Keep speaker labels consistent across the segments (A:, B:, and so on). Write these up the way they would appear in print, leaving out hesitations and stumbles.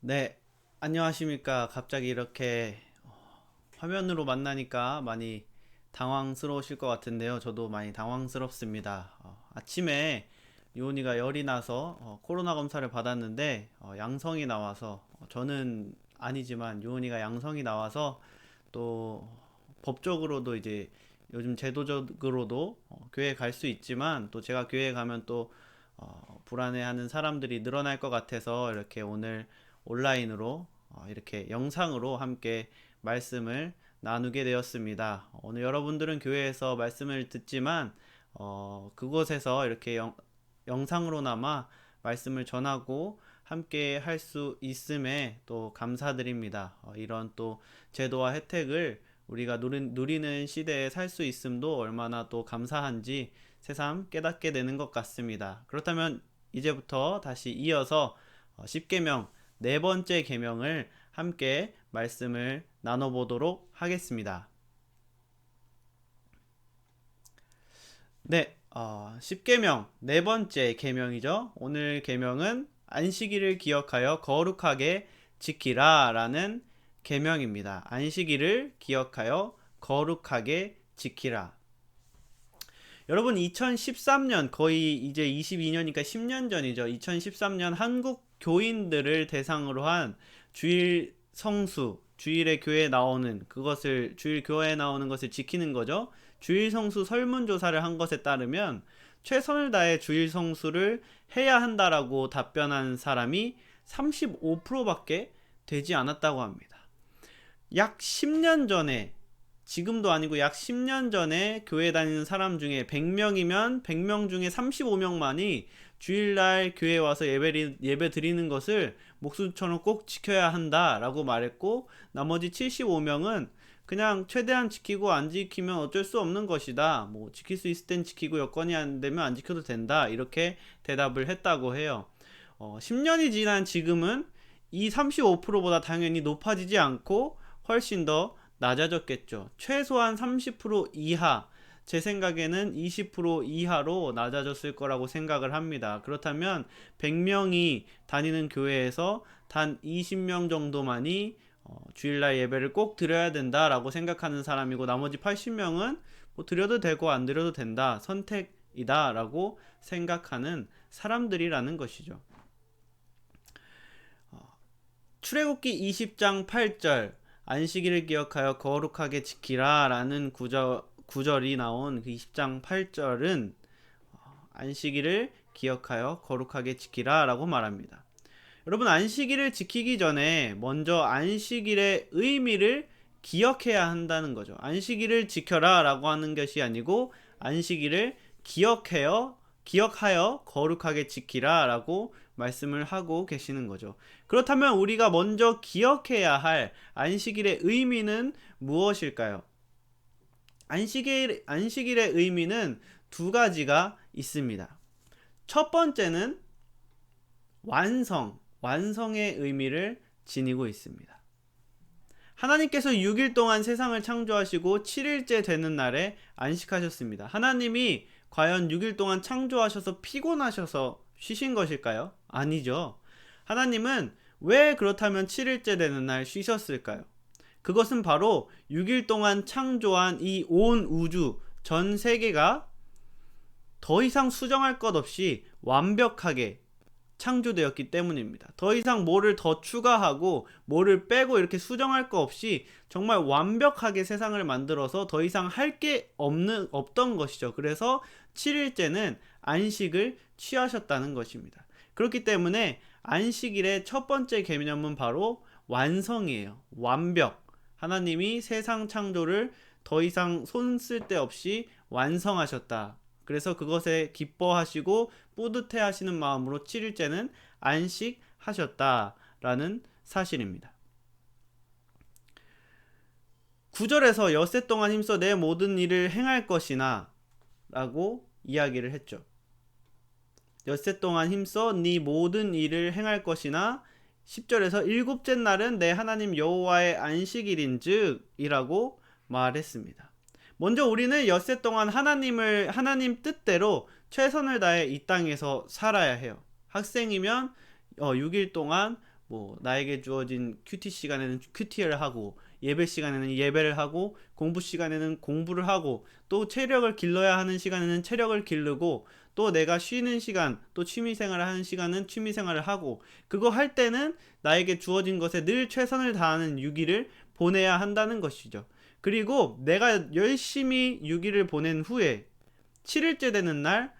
A: 네, 안녕하십니까. 갑자기 이렇게 화면으로 만나니까 많이 당황스러우실 것 같은데요. 저도 많이 당황스럽습니다. 아침에 요원이가 열이 나서 코로나 검사를 받았는데 양성이 나와서 저는 아니지만 요원이가 양성이 나와서 또 법적으로도 이제 요즘 제도적으로도 교회 갈 수 있지만 또 제가 교회 가면 또 불안해하는 사람들이 늘어날 것 같아서 이렇게 오늘 온라인으로 이렇게 영상으로 함께 말씀을 나누게 되었습니다. 오늘 여러분들은 교회에서 말씀을 듣지만 그곳에서 이렇게 영상으로나마 말씀을 전하고 함께 할 수 있음에 또 감사드립니다. 이런 또 제도와 혜택을 우리가 누리는 시대에 살 수 있음도 얼마나 또 감사한지 새삼 깨닫게 되는 것 같습니다. 그렇다면 이제부터 다시 이어서 10계명 네 번째 계명을 함께 말씀을 나눠보도록 하겠습니다. 네, 10계명 네 번째 계명이죠. 오늘 계명은 안식일을 기억하여 거룩하게 지키라 라는 계명입니다. 안식일을 기억하여 거룩하게 지키라. 여러분 2013년 거의 이제 22년이니까 10년 전이죠. 2013년 한국 교인들을 대상으로 한 주일 성수, 주일에 교회에 나오는 그것을 주일 교회에 나오는 것을 지키는 거죠. 주일 성수 설문조사를 한 것에 따르면 최선을 다해 주일 성수를 해야 한다라고 답변한 사람이 35%밖에 되지 않았다고 합니다. 약 10년 전에 지금도 아니고 약 10년 전에 교회 다니는 사람 중에 100명이면 100명 중에 35명만이 주일날 교회 와서 예배 드리는 것을 목숨처럼 꼭 지켜야 한다라고 말했고, 나머지 75명은 그냥 최대한 지키고 안 지키면 어쩔 수 없는 것이다. 뭐 지킬 수 있을 땐 지키고 여건이 안 되면 안 지켜도 된다. 이렇게 대답을 했다고 해요. 10년이 지난 지금은 이 35%보다 당연히 높아지지 않고 훨씬 더 낮아졌겠죠. 최소한 30% 이하, 제 생각에는 20% 이하로 낮아졌을 거라고 생각을 합니다. 그렇다면 100명이 다니는 교회에서 단 20명 정도만이 주일날 예배를 꼭 드려야 된다라고 생각하는 사람이고, 나머지 80명은 뭐 드려도 되고 안 드려도 된다, 선택이다 라고 생각하는 사람들이라는 것이죠. 출애굽기 20장 8절 안식일을 기억하여 거룩하게 지키라 라는 구절이 나온 그 20장 8절은 안식일을 기억하여 거룩하게 지키라 라고 말합니다. 여러분, 안식일을 지키기 전에 먼저 안식일의 의미를 기억해야 한다는 거죠. 안식일을 지켜라 라고 하는 것이 아니고 안식일을 기억하여 거룩하게 지키라 라고 말씀을 하고 계시는 거죠. 그렇다면 우리가 먼저 기억해야 할 안식일의 의미는 무엇일까요? 안식일의 의미는 두 가지가 있습니다. 첫 번째는 완성의 의미를 지니고 있습니다. 하나님께서 6일 동안 세상을 창조하시고 7일째 되는 날에 안식하셨습니다. 하나님이 과연 6일 동안 창조하셔서 피곤하셔서 쉬신 것일까요? 아니죠. 하나님은 왜 그렇다면 7일째 되는 날 쉬셨을까요? 그것은 바로 6일 동안 창조한 이 온 우주 전 세계가 더 이상 수정할 것 없이 완벽하게 창조되었기 때문입니다. 더 이상 뭐를 더 추가하고 뭐를 빼고 이렇게 수정할 거 없이 정말 완벽하게 세상을 만들어서 더 이상 할 게 없던 것이죠. 그래서 7일째는 안식을 취하셨다는 것입니다. 그렇기 때문에 안식일의 첫 번째 개념은 바로 완성이에요. 완벽. 하나님이 세상 창조를 더 이상 손 쓸 데 없이 완성하셨다. 그래서 그것에 기뻐하시고 뿌듯해 하시는 마음으로 7일째는 안식하셨다라는 사실입니다. 9절에서 엿새 동안 힘써 내 모든 일을 행할 것이나 라고 이야기를 했죠. 엿새 동안 힘써 네 모든 일을 행할 것이나 10절에서 일곱째 날은 내 하나님 여호와의 안식일인즉 이라고 말했습니다. 먼저 우리는 엿새 동안 하나님 뜻대로 최선을 다해 이 땅에서 살아야 해요. 학생이면 6일 동안 뭐 나에게 주어진 큐티 시간에는 큐티를 하고, 예배 시간에는 예배를 하고, 공부 시간에는 공부를 하고, 또 체력을 길러야 하는 시간에는 체력을 기르고, 또 내가 쉬는 시간, 또 취미 생활을 하는 시간은 취미 생활을 하고, 그거 할 때는 나에게 주어진 것에 늘 최선을 다하는 6일을 보내야 한다는 것이죠. 그리고 내가 열심히 6일을 보낸 후에 7일째 되는 날,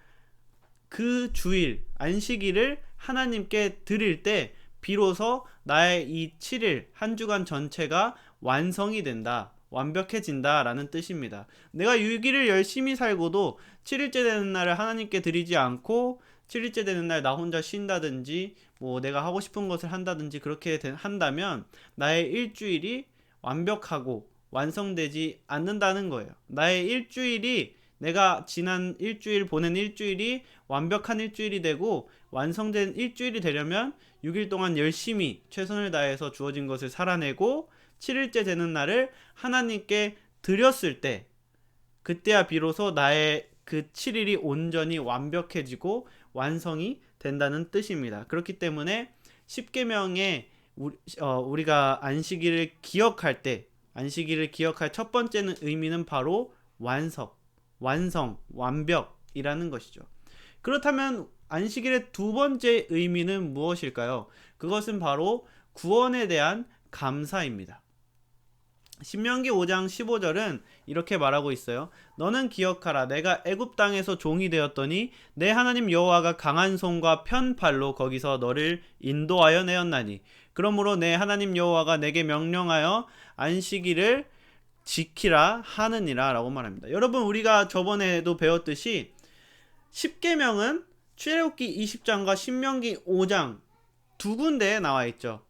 A: 그 주일 안식일을 하나님께 드릴 때 비로소 나의 이 7일 한 주간 전체가 완성이 된다, 완벽해진다 라는 뜻입니다. 내가 6일을 열심히 살고도 7일째 되는 날을 하나님께 드리지 않고 7일째 되는 날 나 혼자 쉰다든지 뭐 내가 하고 싶은 것을 한다든지 그렇게 한다면 나의 일주일이 완벽하고 완성되지 않는다는 거예요. 나의 일주일이, 내가 지난 일주일 보낸 일주일이 완벽한 일주일이 되고 완성된 일주일이 되려면 6일 동안 열심히 최선을 다해서 주어진 것을 살아내고 7일째 되는 날을 하나님께 드렸을 때, 그때야 비로소 나의 그 7일이 온전히 완벽해지고 완성이 된다는 뜻입니다. 그렇기 때문에 10계명에 우리가 안식일을 기억할 때, 안식일을 기억할 첫 번째는 의미는 바로 완성, 완벽이라는 것이죠. 그렇다면 안식일의 두 번째 의미는 무엇일까요? 그것은 바로 구원에 대한 감사입니다. 신명기 5장 15절은 이렇게 말하고 있어요. 너는 기억하라. 내가 애굽 땅에서 종이 되었더니 내 하나님 여호와가 강한 손과 편 팔로 거기서 너를 인도하여 내었나니 그러므로 내 하나님 여호와가 내게 명령하여 안식일을 지키라 하느니라 라고 말합니다. 여러분, 우리가 저번에도 배웠듯이 10계명은 출애굽기 20장과 신명기 5장 두 군데에 나와 있죠.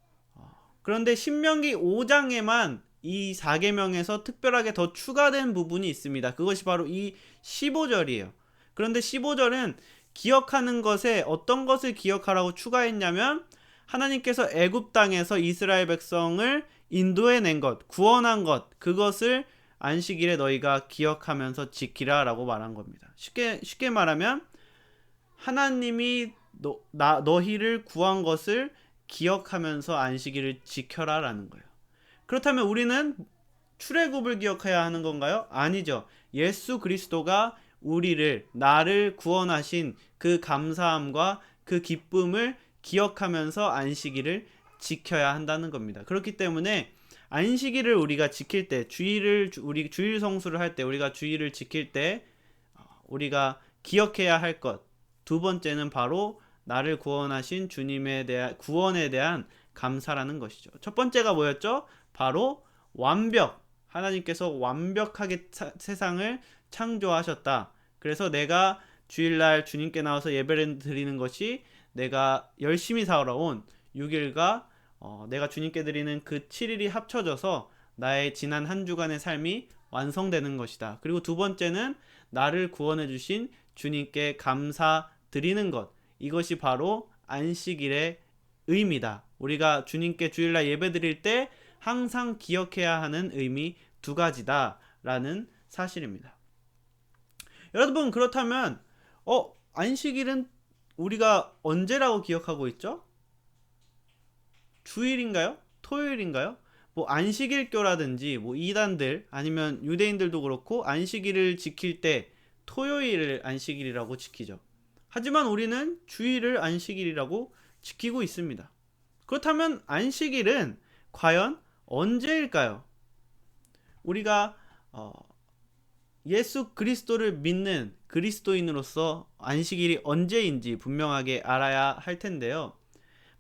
A: 그런데 신명기 5장에만 이 4계명에서 특별하게 더 추가된 부분이 있습니다. 그것이 바로 이 15절이에요. 그런데 15절은 기억하는 것에 어떤 것을 기억하라고 추가했냐면, 하나님께서 애굽 땅에서 이스라엘 백성을 인도해낸 것, 구원한 것, 그것을 안식일에 너희가 기억하면서 지키라 라고 말한 겁니다. 쉽게 말하면 하나님이 너희를 구한 것을 기억하면서 안식일을 지켜라 라는 거예요. 그렇다면 우리는 출애굽을 기억해야 하는 건가요? 아니죠. 예수 그리스도가 나를 구원하신 그 감사함과 그 기쁨을 기억하면서 안식일을 지켜야 한다는 겁니다. 그렇기 때문에 안식일을 우리가 지킬 때, 우리 주일 성수를 할 때, 우리가 주일을 지킬 때 우리가 기억해야 할 것, 두 번째는 바로 나를 구원하신 주님에 대한 구원에 대한 감사라는 것이죠. 첫 번째가 뭐였죠? 바로 완벽. 하나님께서 완벽하게 세상을 창조하셨다. 그래서 내가 주일날 주님께 나와서 예배를 드리는 것이 내가 열심히 살아온 6일과 내가 주님께 드리는 그 7일이 합쳐져서 나의 지난 한 주간의 삶이 완성되는 것이다. 그리고 두 번째는 나를 구원해 주신 주님께 감사드리는 것. 이것이 바로 안식일의 의미다. 우리가 주님께 주일날 예배 드릴 때 항상 기억해야 하는 의미 두 가지다 라는 사실입니다. 여러분, 그렇다면 안식일은 우리가 언제라고 기억하고 있죠? 주일인가요? 토요일인가요? 뭐 안식일교라든지 뭐 이단들 아니면 유대인들도 그렇고 안식일을 지킬 때 토요일을 안식일이라고 지키죠. 하지만 우리는 주일을 안식일이라고 지키고 있습니다. 그렇다면 안식일은 과연 언제일까요? 우리가 예수 그리스도를 믿는 그리스도인으로서 안식일이 언제인지 분명하게 알아야 할 텐데요.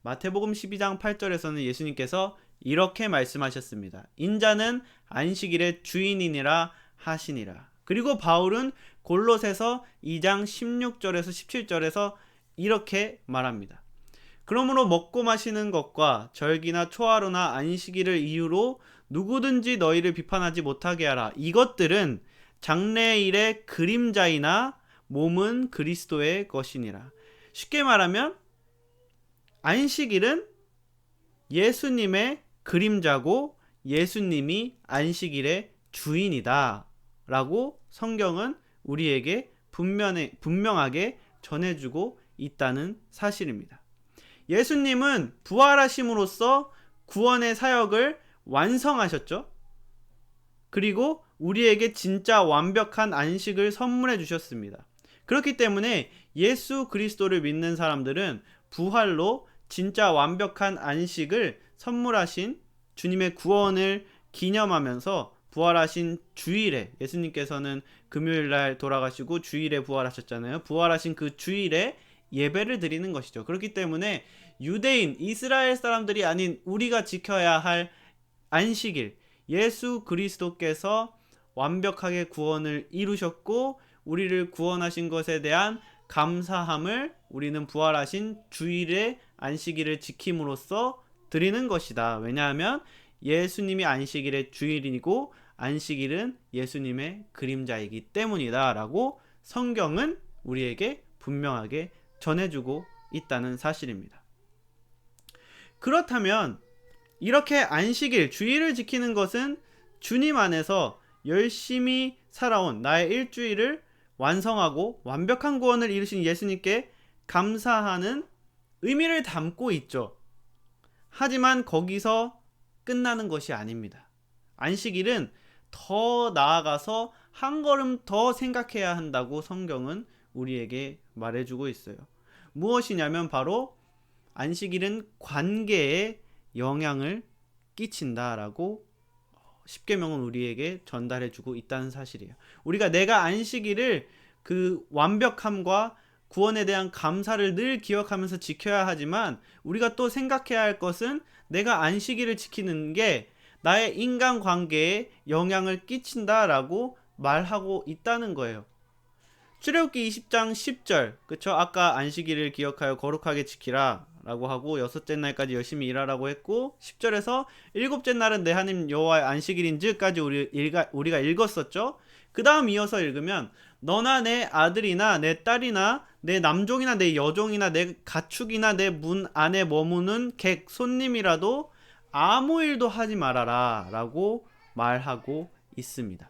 A: 마태복음 12장 8절에서는 예수님께서 이렇게 말씀하셨습니다. 인자는 안식일의 주인이니라 하시니라. 그리고 바울은 골로새서 2장 16절에서 17절에서 이렇게 말합니다. 그러므로 먹고 마시는 것과 절기나 초하루나 안식일을 이유로 누구든지 너희를 비판하지 못하게 하라. 이것들은 장래일의 그림자이나 몸은 그리스도의 것이니라. 쉽게 말하면 안식일은 예수님의 그림자고 예수님이 안식일의 주인이다 라고 성경은 우리에게 분명하게 전해주고 있다는 사실입니다. 예수님은 부활하심으로써 구원의 사역을 완성하셨죠. 그리고 우리에게 진짜 완벽한 안식을 선물해 주셨습니다. 그렇기 때문에 예수 그리스도를 믿는 사람들은 부활로 진짜 완벽한 안식을 선물하신 주님의 구원을 기념하면서 부활하신 주일에, 예수님께서는 금요일날 돌아가시고 주일에 부활하셨잖아요. 부활하신 그 주일에 예배를 드리는 것이죠. 그렇기 때문에 유대인, 이스라엘 사람들이 아닌 우리가 지켜야 할 안식일, 예수 그리스도께서 완벽하게 구원을 이루셨고 우리를 구원하신 것에 대한 감사함을 우리는 부활하신 주일의 안식일을 지킴으로써 드리는 것이다. 왜냐하면 예수님이 안식일의 주일이고 안식일은 예수님의 그림자이기 때문이다 라고 성경은 우리에게 분명하게 전해주고 있다는 사실입니다. 그렇다면 이렇게 안식일, 주일을 지키는 것은 주님 안에서 열심히 살아온 나의 일주일을 완성하고 완벽한 구원을 이루신 예수님께 감사하는 의미를 담고 있죠. 하지만 거기서 끝나는 것이 아닙니다. 안식일은 더 나아가서 한 걸음 더 생각해야 한다고 성경은 우리에게 말해주고 있어요. 무엇이냐면 바로 안식일은 관계에 영향을 끼친다라고 십계명은 우리에게 전달해주고 있다는 사실이에요. 우리가 내가 안식일을 그 완벽함과 구원에 대한 감사를 늘 기억하면서 지켜야 하지만 우리가 또 생각해야 할 것은 내가 안식일을 지키는 게 나의 인간관계에 영향을 끼친다라고 말하고 있다는 거예요. 출애굽기 20장 10절, 그쵸? 아까 안식일을 기억하여 거룩하게 지키라 라고 하고 여섯째 날까지 열심히 일하라고 했고 10절에서 일곱째 날은 내 하나님 여호와의 안식일인즉,까지 우리가 읽었었죠. 그 다음 이어서 읽으면 너나 내 아들이나 내 딸이나 내 남종이나 내 여종이나 내 가축이나 내 문 안에 머무는 객 손님이라도 아무 일도 하지 말아라 라고 말하고 있습니다.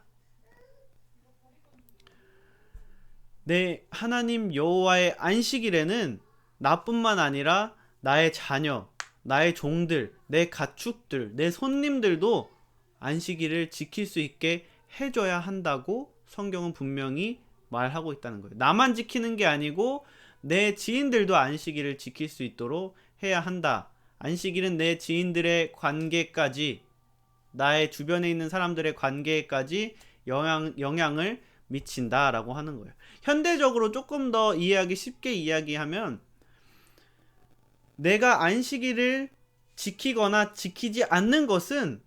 A: 내 하나님 여호와의 안식일에는 나뿐만 아니라 나의 자녀, 나의 종들, 내 가축들, 내 손님들도 안식일을 지킬 수 있게 해줘야 한다고 성경은 분명히 말하고 있다는 거예요. 나만 지키는 게 아니고 내 지인들도 안식일을 지킬 수 있도록 해야 한다. 안식일은 내 지인들의 관계까지, 나의 주변에 있는 사람들의 관계까지 영향을 미친다라고 하는 거예요. 현대적으로 조금 더 이해하기 쉽게 이야기하면 내가 안식일을 지키거나 지키지 않는 것은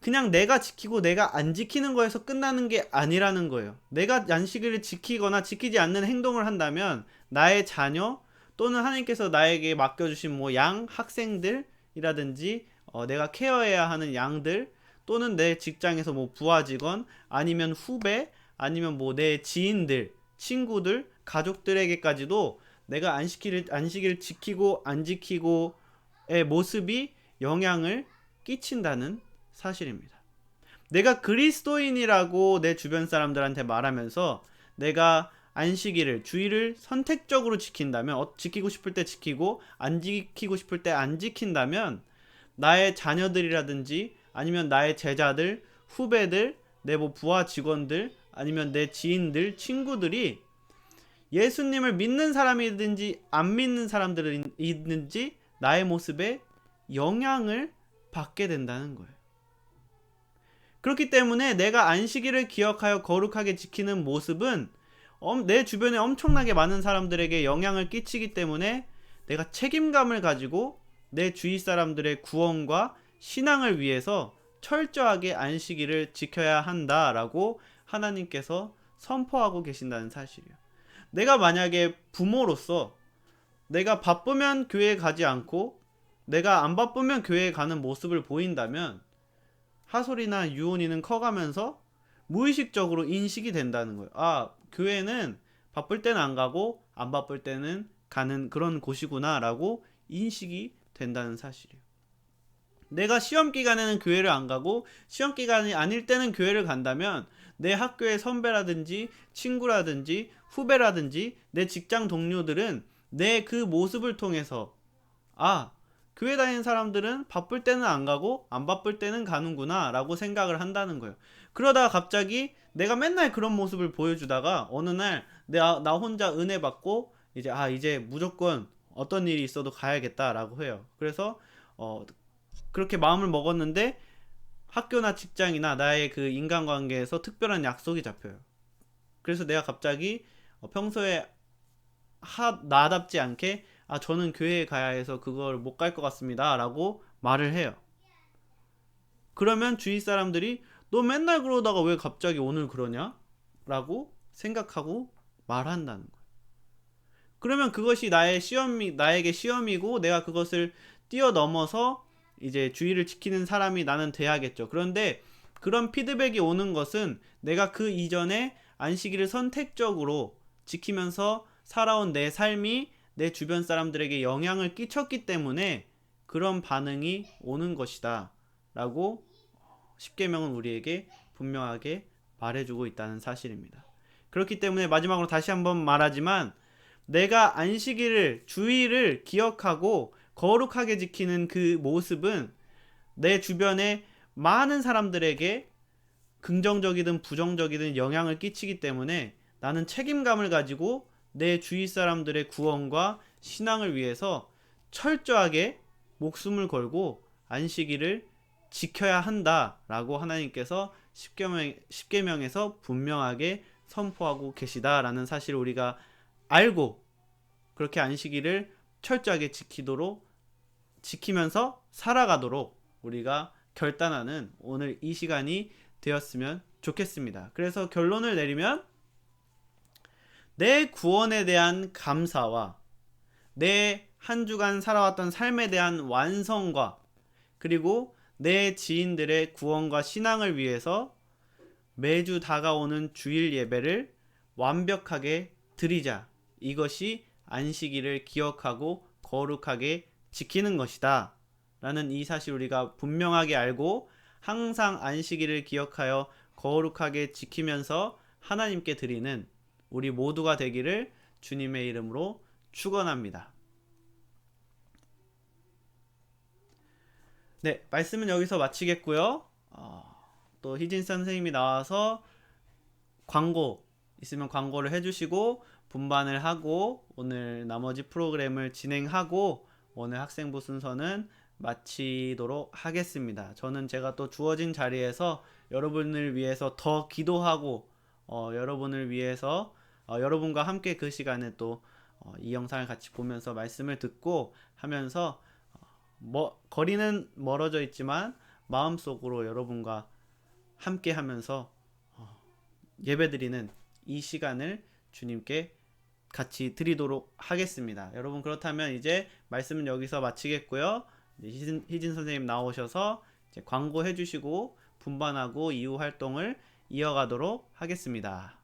A: 그냥 내가 지키고 내가 안 지키는 거에서 끝나는 게 아니라는 거예요. 내가 안식일을 지키거나 지키지 않는 행동을 한다면 나의 자녀 또는 하나님께서 나에게 맡겨주신 뭐 양, 학생들이라든지 내가 케어해야 하는 양들 또는 내 직장에서 뭐 부하 직원 아니면 후배 아니면 뭐 내 지인들, 친구들, 가족들에게까지도 내가 안식일을 지키고 안 지키고의 모습이 영향을 끼친다는 사실입니다. 내가 그리스도인이라고 내 주변 사람들한테 말하면서 내가 안식일을, 주일을 선택적으로 지킨다면, 지키고 싶을 때 지키고 안 지키고 싶을 때 안 지킨다면 나의 자녀들이라든지 아니면 나의 제자들, 후배들, 내 뭐 부하 직원들 아니면 내 지인들, 친구들이 예수님을 믿는 사람이든지 안 믿는 사람들이든지 나의 모습에 영향을 받게 된다는 거예요. 그렇기 때문에 내가 안식일을 기억하여 거룩하게 지키는 모습은 내 주변에 엄청나게 많은 사람들에게 영향을 끼치기 때문에 내가 책임감을 가지고 내 주위 사람들의 구원과 신앙을 위해서 철저하게 안식일을 지켜야 한다라고 하나님께서 선포하고 계신다는 사실이에요. 내가 만약에 부모로서 내가 바쁘면 교회에 가지 않고 내가 안 바쁘면 교회에 가는 모습을 보인다면 하솔이나 유온이는 커가면서 무의식적으로 인식이 된다는 거예요. 아, 교회는 바쁠 때는 안 가고 안 바쁠 때는 가는 그런 곳이구나 라고 인식이 된다는 사실이에요. 내가 시험 기간에는 교회를 안 가고 시험 기간이 아닐 때는 교회를 간다면 내 학교의 선배라든지 친구라든지 후배라든지 내 직장 동료들은 내 그 모습을 통해서 아, 교회 다니는 사람들은 바쁠 때는 안 가고 안 바쁠 때는 가는구나 라고 생각을 한다는 거예요. 그러다가 갑자기 내가 맨날 그런 모습을 보여주다가 어느 날 나 혼자 은혜 받고 이제 무조건 어떤 일이 있어도 가야겠다라고 해요. 그래서 어, 그렇게 마음을 먹었는데 학교나 직장이나 나의 그 인간관계에서 특별한 약속이 잡혀요. 그래서 내가 갑자기 평소에 나답지 않게 저는 교회에 가야 해서 그걸 못 갈 것 같습니다 라고 말을 해요. 그러면 주위 사람들이 너 맨날 그러다가 왜 갑자기 오늘 그러냐? 라고 생각하고 말한다는 거예요. 그러면 그것이 나에게 시험이고 내가 그것을 뛰어넘어서 이제 주의를 지키는 사람이 나는 돼야겠죠. 그런데 그런 피드백이 오는 것은 내가 그 이전에 안식일을 선택적으로 지키면서 살아온 내 삶이 내 주변 사람들에게 영향을 끼쳤기 때문에 그런 반응이 오는 것이다 라고 십계명은 우리에게 분명하게 말해주고 있다는 사실입니다. 그렇기 때문에 마지막으로 다시 한번 말하지만 내가 안식일을 주의를 기억하고 거룩하게 지키는 그 모습은 내 주변의 많은 사람들에게 긍정적이든 부정적이든 영향을 끼치기 때문에 나는 책임감을 가지고 내 주위 사람들의 구원과 신앙을 위해서 철저하게 목숨을 걸고 안식일을 지켜야 한다라고 하나님께서 십계명에서 분명하게 선포하고 계시다라는 사실을 우리가 알고 그렇게 안식일을 철저하게 지키면서 살아가도록 우리가 결단하는 오늘 이 시간이 되었으면 좋겠습니다. 그래서 결론을 내리면 내 구원에 대한 감사와 내 한 주간 살아왔던 삶에 대한 완성과 그리고 내 지인들의 구원과 신앙을 위해서 매주 다가오는 주일 예배를 완벽하게 드리자. 이것이 안식일을 기억하고 거룩하게 지키는 것이다. 라는 이 사실 우리가 분명하게 알고 항상 안식일을 기억하여 거룩하게 지키면서 하나님께 드리는 우리 모두가 되기를 주님의 이름으로 축원합니다. 네, 말씀은 여기서 마치겠고요. 또 희진 선생님이 나와서 광고 있으면 광고를 해주시고 분반을 하고 오늘 나머지 프로그램을 진행하고 오늘 학생부 순서는 마치도록 하겠습니다. 저는 제가 또 주어진 자리에서 여러분을 위해서 더 기도하고 여러분을 위해서 여러분과 함께 그 시간에 또 이 영상을 같이 보면서 말씀을 듣고 하면서 거리는 멀어져 있지만 마음속으로 여러분과 함께 하면서 예배드리는 이 시간을 주님께 같이 드리도록 하겠습니다. 여러분 그렇다면 이제 말씀은 여기서 마치겠고요. 희진 선생님 나오셔서 이제 광고 해주시고 분반하고 이후 활동을 이어가도록 하겠습니다.